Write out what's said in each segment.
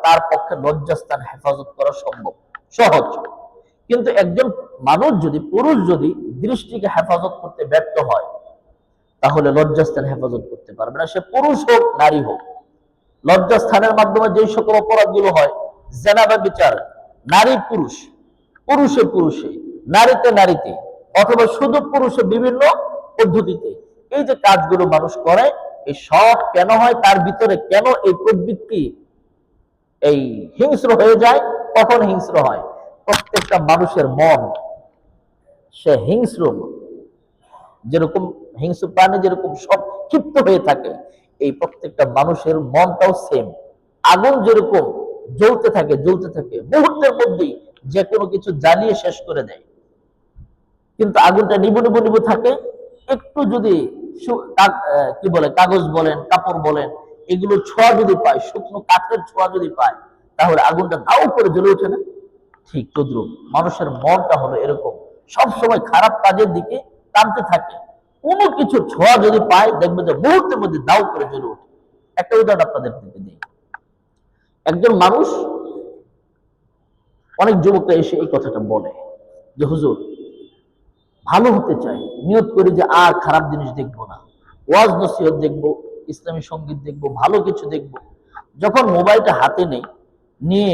তার পক্ষে লজ্জাস্থান হেফাজত করা সম্ভব, সহজ। কিন্তু একজন মানুষ যদি, পুরুষ যদি দৃষ্টিকে হেফাজত করতে ব্যর্থ হয়, তাহলে লজ্জাস্থান হেফাজত করতে পারবে না, সে পুরুষ হোক নারী হোক। লজ্জাস্থানের মাধ্যমে যে সকল অপরাধগুলো হয়, জেনা বা বিচার, নারী পুরুষ, পুরুষে পুরুষে, নারীতে নারীতে, অথবা শুধু পুরুষে বিভিন্ন পদ্ধতিতে, এই যে কাজগুলো মানুষ করে, এই সব কেন হয়, তার ভিতরে কেন এই প্রবৃত্তি এই হিংস্র হয়ে যায়, কখন হিংস্র হয়? প্রত্যেকটা মানুষের মন সে হিংস্র, যেরকম হিংস্র প্রাণী যেরকম সব ক্ষিপ্ত হয়ে থাকে, এই প্রত্যেকটা মানুষের মনটাও সেম। আগুন যেরকম জ্বলতে থাকে জ্বলতে থাকে, মুহূর্তের মধ্যেই যে কোনো কিছু জ্বালিয়ে শেষ করে দেয়, কিন্তু আগুনটা নিবু নিবু নিবু থাকে। একটু যদি কি বলে, কাগজ বলেন, কাপড় বলেন, এগুলো ছোঁয়া যদি পায়, শুকনো কাঠের ছোঁয়া যদি পায়, তাহলে আগুনটা দাও করে জ্বলে ওঠে না? ঠিক তদ্রুপ মানুষের মনটা হলো এরকম, সব সময় খারাপ কাজের দিকে টানতে থাকে। কোনো কিছু ছোঁয়া যদি পায়, দেখবে যে মুহূর্তের মধ্যে দাও করে জ্বলে ওঠে। একটা উদাহরণ আপনাদের দিকে দিই। একজন মানুষ, অনেক যুবকরা এসে এই কথাটা বলে যে হুজুর, ভালো হতে চাই, নিয়ত করি যে আর খারাপ জিনিস দেখবো না, ওয়াজ নসিহত দেখবো, ইসলামী সঙ্গীত দেখবো, ভালো কিছু দেখবো। যখন মোবাইলটা হাতে নেই, নিয়ে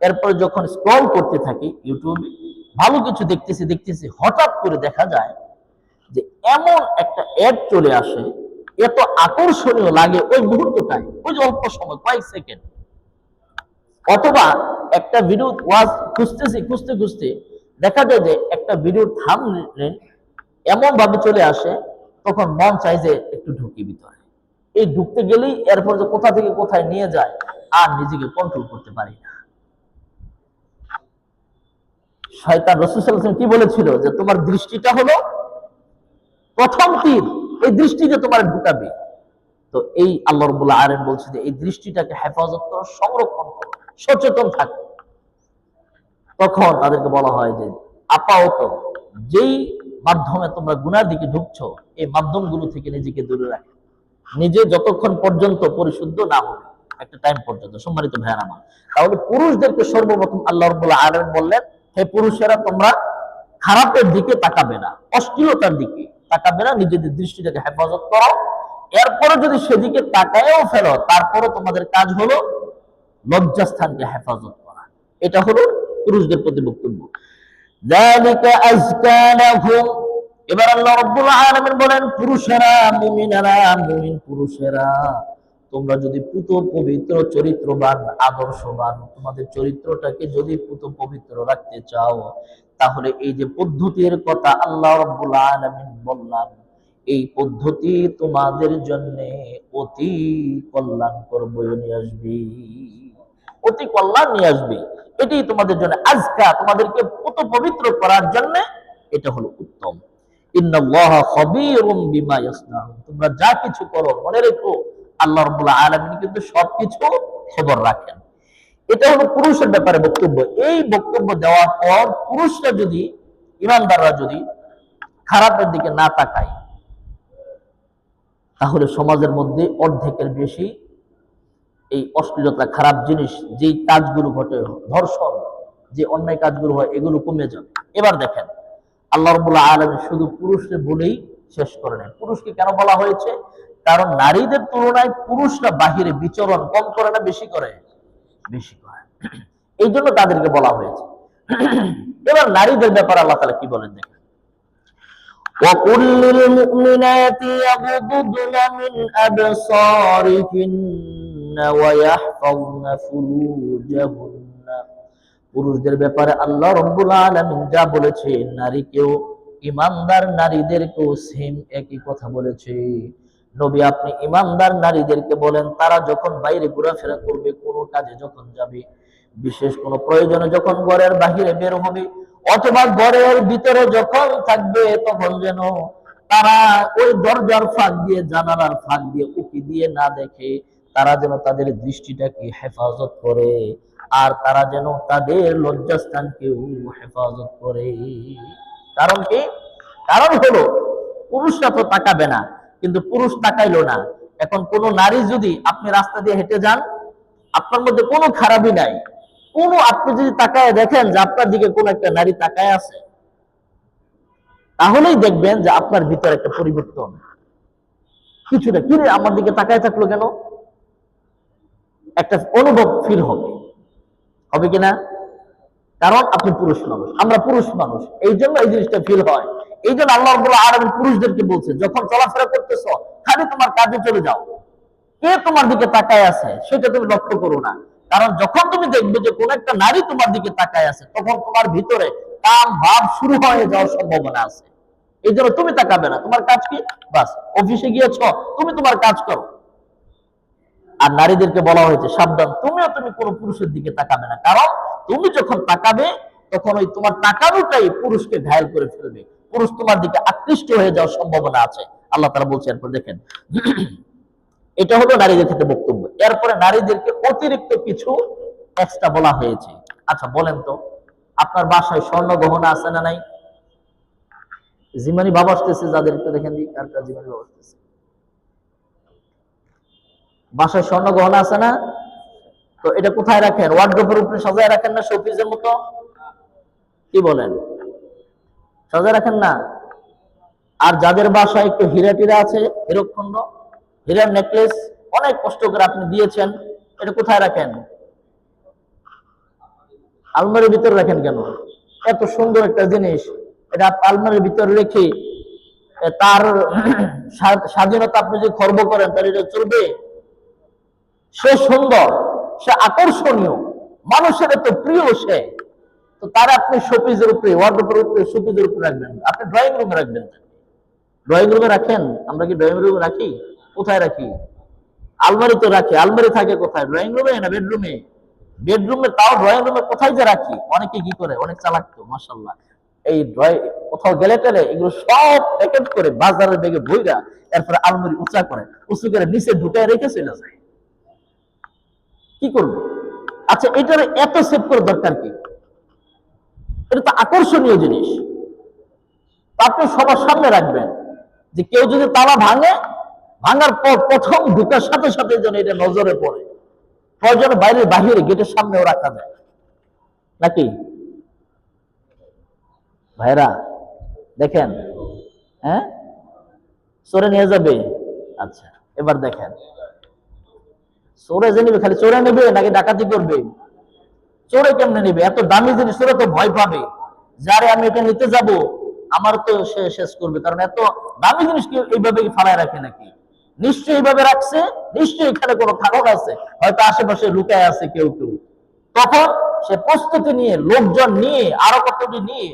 এরপরে যখন স্ক্রল করতে থাকি ইউটিউবে, ভালো কিছু দেখতেছি দেখতেছি, হঠাৎ করে দেখা যায় যে এমন একটা অ্যাড চলে আসে, এত আকর্ষণীয় লাগে ওই মুহূর্তটায়, ওই যে অল্প সময়, কয়েক সেকেন্ড। অথবা একটা ভিডিও ওয়াজ খুঁজতেছি, খুঁজতে খুঁজতে দেখা যায় যে একটা ভিডিওর থাম্বনেল এমন ভাবে চলে আসে, তখন মন চাই যে একটু ঢুকি ভিতরে। এই ঢুকতে গেলেই এরপর যে কোথা থেকে কোথায় নিয়ে যায়, আর নিজেকে কন্ট্রোল করতে পারি না। শয়তান রাসূল সাল্লাল্লাহু আলাইহি ওয়াসাল্লাম কি বলেছিল, যে তোমার দৃষ্টিটা হলো প্রথম তীর, এই দৃষ্টিতে তোমার ঢুকাবে। তো এই আল্লাহ রাব্বুল আলামিন বলছে যে এই দৃষ্টিটাকে হেফাজত করো, সংরক্ষণ করো, সচেতন থাকো। তখন তাদেরকে বলা হয় যে আপাতত যেই মাধ্যমে তোমরা গুনার দিকে ঢুকছো, এই মাধ্যমগুলো থেকে নিজেকে দূরে রাখো, নিজে যতক্ষণ পর্যন্ত পরিশুদ্ধ না হবে, একটা টাইম পর্যন্ত। সম্মানিত ভাইয়েরা আমার, তাহলে পুরুষদেরকে সর্বপ্রথম আল্লাহ রাব্বুল আলামিন বললেন, হে পুরুষেরা, তোমরা খারাপের দিকে তাকাবে না, অশ্লীলতার দিকে তাকাবে না, নিজেদের দৃষ্টিটাকে হেফাজত করো। এরপরে যদি সেদিকে তাকায়ও ফেলো, তারপরে তোমাদের কাজ হলো লজ্জাস্থানকে হেফাজত করা। এটা হলো পুরুষদের প্রতি বক্তব্য। যালিকা আযকা লাহুম। এবার আল্লাহ রাব্বুল আলামিন বলেন, পুরুষেরা, মুমিনেরা, মুমিন পুরুষেরা, তোমরা যদি পুত পবিত্র, চরিত্রবান, আদর্শবান, তোমাদের চরিত্রটাকে যদি পুত পবিত্র রাখতে চাও, তাহলে এই যে পদ্ধতির কথা আল্লাহ রাব্বুল আলামিন বললাম, এই পদ্ধতি তোমাদের জন্য অতি কল্যাণকর বয়ে নিয়ে আসবে, অতি কল্যাণ নিয়ে আসবে। এটাই তোমাদের জন্য আজকা, তোমাদেরকে পুত পবিত্র করার জন্য এটা হলো উত্তম। ইন্নাল্লাহা খাবীরুম বিমা ইয়াসনাউন। তোমরা যা কিছু করো মনে রেখো, আল্লাহ রাব্বুল আলামিন কিন্তু সবকিছু খবর রাখেন। এটা হলো পুরুষের ব্যাপারে বক্তব্য। এই বক্তব্য দেওয়ার পর পুরুষরা যদি, ইমানদাররা যদি খারাপের দিকে না তাকায়, তাহলে সমাজের মধ্যে অর্ধেকের বেশি এই অশ্লীলতা, খারাপ জিনিস, যেই কাজগুলো ঘটে, ধর্ষণ, যে অন্যায় কাজগুলো হয়, এগুলো কমে যাবে। এবার দেখেন, আল্লাহ রাব্বুল আলামিন শুধু পুরুষকে বলেই শেষ করে নেন। পুরুষকে কেন বলা হয়েছে? কারণ নারীদের তুলনায় পুরুষরা বাহিরে বিচরণ কম করে না বেশি করে? বেশি করে। এই জন্য তাদেরকে বলা হয়েছে। এবার নারীদের ব্যাপারে আল্লাহ তাআলা কি বলেন দেখেন, وَقُلْ لِلْمُؤْمِنَاتِ يَغْضُضْنَ مِنْ أَبْصَارِهِنَّ وَيَحْفَظْنَ فُرُوجَهُنَّ। পুরুষদের ব্যাপারে আল্লাহ রাব্বুল আলামিন যা বলেছে, নারীকেও, ঈমানদার নারীদেরকেও সেম একই কথা বলেছে। নবী, আপনি ঈমানদার নারীদেরকে বলেন, তারা যখন বাইরে ঘোরাফেরা করবে, কোনো কাজে যখন যাবে, বিশেষ কোনো প্রয়োজনে যখন ঘরের বাহিরে বের হবে, অথবা ঘরের ভিতরে যখন থাকবে, তখন যেন তারা ওই দরজার ফাঁক দিয়ে, জানালার ফাঁক দিয়ে, উকি দিয়ে না দেখে। তারা যেন তাদের দৃষ্টিটাকে হেফাজত করে, আর তারা যেন তাদের লজ্জাস্থানকেও হেফাজত করে। কারণ কি? কারণ হলো, পুরুষরা তো তাকাবে না, কিন্তু পুরুষ তাকাইলো না। এখন কোন নারী যদি, আপনি রাস্তা দিয়ে হেঁটে যান, আপনার মধ্যে কোনো খারাপই নাই, আপনি যদি তাকায় দেখেন যে আপনার দিকে কোন একটা নারী তাকায় আছে, তাহলেই দেখবেন যে আপনার ভিতরে একটা পরিবর্তন, কিছুটা কি রে আমার দিকে তাকায় থাকলো কেন, একটা অনুভব ফিল হবে, হবে কিনা? কারণ আপনি পুরুষ মানুষ, আমরা পুরুষ মানুষ, এই জন্য এই জিনিসটা ফিল হয়। এই জন্য আল্লাহ রাব্বুল আলামিন পুরুষদেরকে বলছে, যখন চলাফেরা করতেছ খালি তোমার কাজে চলে যাও, কে তোমার দিকে তাকায় আছে সেটা তুমি লক্ষ্য করো না। কারণ যখন তুমি দেখবে যে কোন একটা নারী তোমার দিকে তাকায় আছে, তখন তোমার ভিতরে কাম ভাব শুরু হয়ে যাওয়ার সম্ভাবনা আছে। এই জন্য তুমি তাকাবে না, তোমার কাজ কি, বাস অফিসে গিয়েছ তুমি তোমার কাজ করো। আর নারীদেরকে বলা হয়েছে সাবধান, তুমি কোনো পুরুষের দিকে তাকাবে না, কারণ তুমি যখন তাকাবে তখন ওই তোমার তাকানোটাই পুরুষকে ঘায়েল করে ফেলবে, পুরুষ তোমার দিকে আকৃষ্ট হয়ে যাওয়ার সম্ভাবনা আছে। আল্লাহ তাআলা বলছেন, এরপর দেখেন, এটা হলো নারীদের ক্ষেত্রে বক্তব্য। এরপরে নারীদেরকে অতিরিক্ত কিছু এক্সট্রা বলা হয়েছে। আচ্ছা বলেন তো, আপনার বাসায় স্বর্ণ গহনা আছে না নাই? জিমানি বাবা আসতেছে, যাদের একটু দেখেন দিক, আর জিমানি বাবা আসতেছে। বাসায় স্বর্ণ গহনা আছে না? তো এটা কোথায় রাখেন? ওয়ার্ডরোবের উপরে সাজায় রাখেন না শোপিসের মতো? কি বলেন, সাজায় রাখেন না? আর যাদের বাসায় একটু হীরা টিরা আছে, হীরকখন্ড, হীরার নেকলেস অনেক কষ্ট করে আপনি দিয়েছেন, এটা কোথায় রাখেন? আলমারির ভিতরে রাখেন কেন? এত সুন্দর একটা জিনিস, এটা আলমারির ভিতরে রেখে তার স্বাধীনতা আপনি যে খর্ব করেন, তার এটা চলবে? সে সুন্দর, সে আকর্ষণীয়, মানুষের এত প্রিয়, সে তো তার আপনি শোপিসের উপরে, ওয়ার্ডরোবের উপরে, শোপিসের উপরে রাখবেন? আপনি ড্রয়িং রুমে রাখবেন। ড্রয়িং রুমে রাখেন? আমরা কি ড্রয়িং রুমে রাখি? কোথায় রাখি? আলমারিতে রাখি। আলমারি থাকে কোথায়? ড্রয়িং রুমে না বেডরুমে? বেডরুমে, তাও ড্রয়িং রুমে কোথায় যে রাখি? অনেকে কি করে, অনেক চালাক তো মাশাআল্লাহ, এই কোথাও গেলে টেলে এগুলো সব প্যাকেট করে বাজারের ব্যাগে বইরা, এরপরে আলমারি উঁচা করে, উঁচু করে নিচে ঢুকায় রেখে চলে যায়। কি করবে? আচ্ছা এটার এত সেভ করে দরকার কি? এটা তো আকর্ষণীয় জিনিস, আপনি সবার সামনে রাখবেন, যে কেউ যদি তালা ভাঙে, ভাঙার পর প্রথম ঢুকার সাথে সাথে যেন এটা নজরে পড়ে, প্রয়োজনে বাইরে বাহিরে গেটের সামনেও রাখা যায়, নাকি ভাইরা? দেখেন, হ্যাঁ, চোরে নিয়ে যাবে। আচ্ছা এবার দেখেন, চোরে যে নিবে, খালি চোরে নেবে নাকি ডাকাতি করবে? চোরে কেমনে নিবে? এত দামি জিনিস চোরে তো ভয় পাবে, যারে আমি এটা নিতে যাব আমার তো সে শেষ করবে, কারণ এত দামি জিনিস কি এইভাবে ফালায় রাখে নাকি? নিশ্চয়ই এইভাবে রাখছে, নিশ্চয়ই এখানে কোনো কারণ আছে, হয়তো আশেপাশে লুকায় আছে কেউ কেউ। তখন সে প্রস্তুতি নিয়ে, লোকজন নিয়ে, আরো কতটি নিয়ে,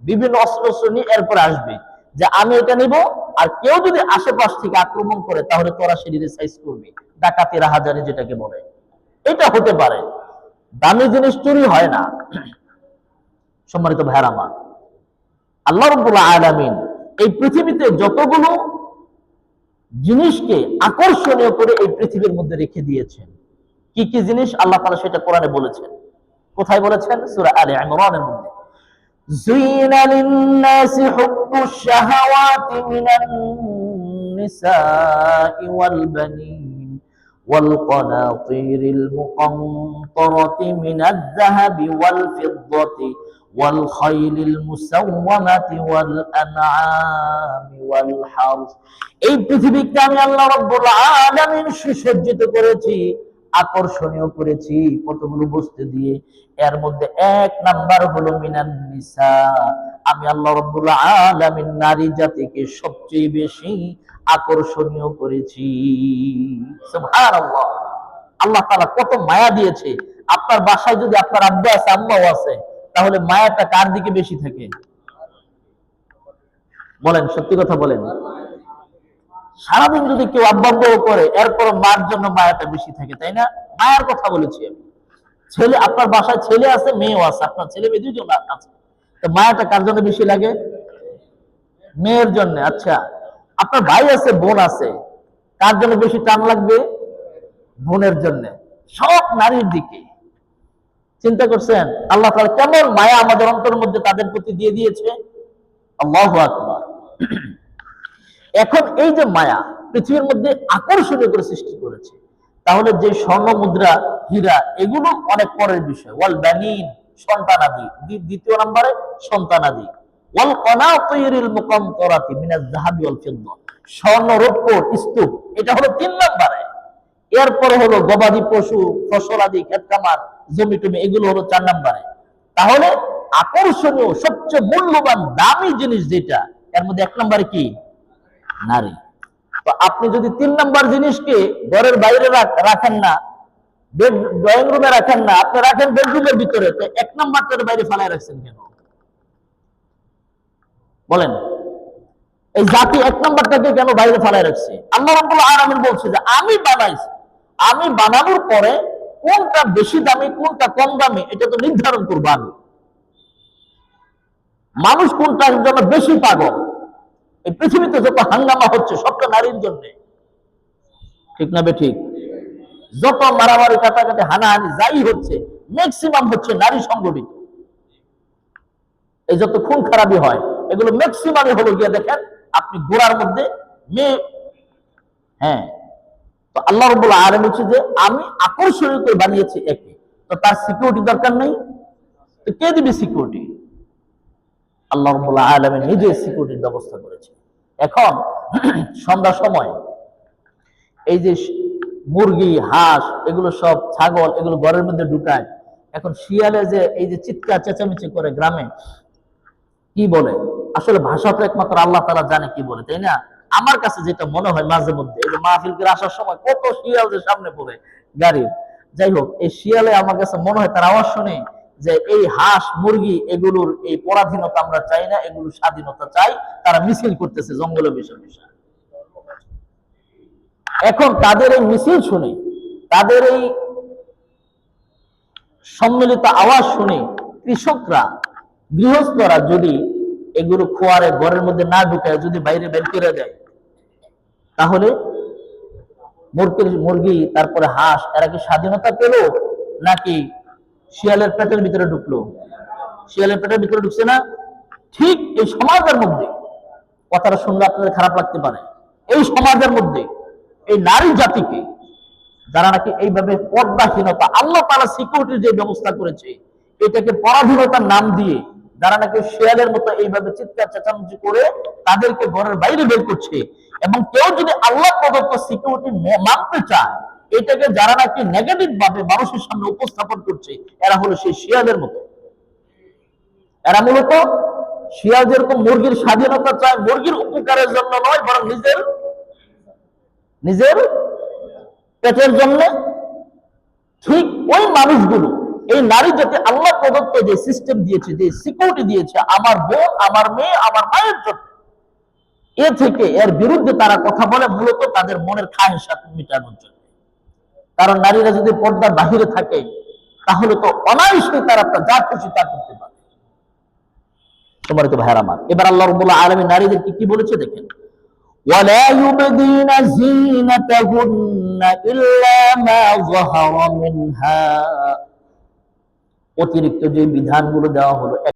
বিভিন্ন অস্ত্র নিয়ে এরপরে আসবে যে আমি এটা নিব, আর কেউ যদি আশেপাশ থেকে আক্রমণ করে তাহলে তোরা সেদিকে সাইজ করবে, ডাকাতি রাহাজানি যেটাকে বলে। এটা হতে পারে, দামি জিনিস চুরি হয় না। সম্মানিত ভাইরা আমার, আল্লাহ রাব্বুল আলামিন এই পৃথিবীতে যতগুলো জিনিসকে আকর্ষণীয় করে এই পৃথিবীর মধ্যে রেখে দিয়েছেন, কি কি জিনিস আল্লাহ তাআলা সেটা কোরআনে বলেছেন। কোথায় বলেছেন? সূরা আলে ইমরানের মধ্যে, যুইনা লিন-নাসি হুব্বুশ শাহাওয়াতি মিনান নিসাই ওয়াল বানিন ওয়াল কানাতিরিল মুকান্তারাতি মিনাজ যাহাবি ওয়াল ফিদ্দাতি ওয়াল খাইলিল মুসাওয়ামাতি ওয়াল আনআমি ওয়াল হারস। এই পৃথিবীকে আমি আল্লাহ রাব্বুল আলামিন সুসজ্জিত করেছি, আকর্ষণীয় করেছি কতগুলো বস্তু দিয়ে। এর মধ্যে এক নাম্বার হলো মিনান নিসা, আমি আল্লাহ রাব্বুল আলামিন নারী জাতিকে সবচেয়ে বেশি আকর্ষণীয় করেছি। সুবহানাল্লাহ, আল্লাহ তাআলা কত মায়া দিয়েছে। আপনার বাসায় যদি আপনার আব্বা আছে, আম্মাও আছে, তাহলে মায়াটা কার দিকে বেশি থাকে? বলেন, সত্যি কথা বলেন। সারাদিন যদি কেউ আব্বা করে, এরপর মার জন্য মায়াটা বেশি থাকে, তাই না? মায়ের কথা বলেছি আমি। ছেলে, আপনার বাসায় ছেলে আছে, মেয়েও আছে, আপনার ছেলে মেয়ে দুইজন আছে, তো মায়াটা কার জন্য বেশি লাগে? মেয়ের জন্য। আচ্ছা, আপনার ভাই আছে, বোন আছে, কার জন্য বেশি টান লাগবে? বোনের জন্য। সব নারীর দিকে। চিন্তা করছেন আল্লাহ তাআলা কেমন মায়া আমাদের অন্তরের মধ্যে তাদের প্রতি দিয়ে দিয়েছে? আল্লাহু আকবার। এখন এই যে মায়া পৃথিবীর মধ্যে আকর্ষণীয় করে সৃষ্টি করেছে, তাহলে যে স্বর্ণ মুদ্রা, হীরা, এগুলো অনেক পরের বিষয়। ওয়াল বানিন, সন্তানাদি, দ্বিতীয় নম্বরে সন্তানাদি। ওয়াল কনাতিরিল মুকান্তরাতি মিনাজ যাহাবি ওয়াল ফিদ্দা, স্বর্ণ, রৌপ্য, স্তূপ, এটা হলো 3 নম্বরে। এরপরে হলো গবাদি পশু, ফসলাদি, ক্ষেত খামার, জমি টমি, এগুলো হলো 4 নম্বরে। তাহলে আকর্ষণীয়, সবচেয়ে মূল্যবান, দামি জিনিস যেটা, এর মধ্যে 1 নম্বরে কি? নারী। তো আপনি যদি 3 নম্বর জিনিসকে ঘরের বাইরে রাখেন না, ড্রয়িং রুমে রাখেন না, আপনি রাখেন বেডরুমের ভিতরে, তো 1 নম্বরটার বাইরে ফেলায় রাখছেন কেন বলেন? এই জাতি 1 নম্বরটাকে কেন বাইরে ফেলায় রাখছে? আল্লাহ রাব্বুল আলামিন বলছে যে আমি বানাইছি, আমি বানানোর পরে কোনটা বেশি দামি কোনটা কম দামি এটা তো নির্ধারণ করবো আমি। মানুষ কোনটার জন্য বেশি পাগল? এই পৃথিবীতে যত হাঙ্গামা হচ্ছে সবটা নারীর জন্য, ঠিক না বেঠিক? যত মারামারি, কাটাকাটি, হানাহানি যাই হচ্ছে, ম্যাক্সিমাম হচ্ছে নারী সংগঠিত। এই যত খুন খারাপি হয়, এগুলো ম্যাক্সিমামই হলো গিয়ে দেখেন আপনি গোড়ার মধ্যে মেয়ে। হ্যাঁ, তো আল্লাহ রাব্বুল আলামিন বলছে যে আমি আকর্ষণীয় করে বানিয়েছি একে, তো তার সিকিউরিটি দরকার নেই, তো কে দিবে সিকিউরিটি? আল্লাহ রাব্বুল আলামিন নিজে সিকিউরিটির ব্যবস্থা করেছে। এখন সন্ধ্যার সময় এই যে মুরগি, হাঁস, এগুলো সব, ছাগল, এগুলো ঘরের মধ্যে ঢুকায়। এখন শিয়ালে যে এই যে চিৎকার চেঁচামেচি করে গ্রামে, কি বলে? আসলে ভাষা তো একমাত্র আল্লাহ তাআলা জানে কি বলে, তাই না? আমার কাছে যেটা মনে হয় মাঝে মধ্যে, এই যে মাহফিল করে আসার সময় কত শিয়াল যে সামনে পড়ে গাড়ির, যাই হোক, এই শিয়ালে আমার কাছে মনে হয় তার আওয়াজ শুনে যে এই হাঁস, মুরগি, এগুলোর এই পরাধীনতা আমরা চাই না, এগুলোর স্বাধীনতা চাই, তারা মিছিল করতেছে জঙ্গলে বিষয় বিষয়। এখন তাদের এই মিছিল শুনে, তাদের এই সম্মিলিত আওয়াজ শুনে কৃষকরা, গৃহস্থরা যদি এগুলো খোয়ারে ঘরের মধ্যে না ঢুকায়, যদি বাইরে বের করে দেয়, তাহলে মুরগি, তারপরে হাঁস, এরা কি স্বাধীনতা পেল নাকি শিয়ালের পেটের ভিতরে ঢুকলো? শিয়ালের পেটের ভিতরে ঢুকছে না? ঠিক এই সমাজের মধ্যে, কথাটা শুনলে আপনাদের খারাপ লাগতে পারে, এই সমাজের মধ্যে এই নারী জাতিকে যারা নাকি এইভাবে পর্দাহীনতা, আল্লাহ তাআলা সিকিউরিটির যে ব্যবস্থা করেছে, এটাকে পরাধীনতার নাম দিয়ে যারা নাকি শেয়ালের মতো এইভাবে চিৎকার চেঁচামেচি করে তাদেরকে ঘরের বাইরে বের করছে, এবং কেউ যদি আল্লাহ প্রদত্ত সিকিউরিটি মানতে চায়, এটাকে যারা নাকি নেগেটিভ ভাবে মানুষের সামনে উপস্থাপন করছে, এরা হলো সেই শিয়ালের মতো। এরা মূলত শিয়াল যেরকম মুরগির স্বাধীনতা চায়, মুরগির উপকারের জন্য নয়, বরং নিজের নিজের পেটের জন্য, ঠিক ওই মানুষগুলো এই নারী জাতি আল্লাহ প্রদত্ত যে সিস্টেম দিয়েছে, যে সিকিউরিটি দিয়েছে আমার বোন, আমার মেয়ে, আমার মায়ের জন্য, এ থেকে এর বিরুদ্ধে তারা কথা বলে মূলত তাদের মনের খায়েশাত মেটানোর জন্য। কারণ নারীরা যদি পর্দার বাহিরে থাকে, তাহলে তো অনায়াসে তারা যা খুশি তা করতে পারে। সম্মানিত ভাইয়েরা আমার, এবার আল্লাহ রাব্বুল আলামিন নারীদেরকে কি বলেছে দেখেন, ولا يبدين زينتهن إلا ما ظهر منها। অতিরিক্ত যে বিধানগুলো দেওয়া হলো,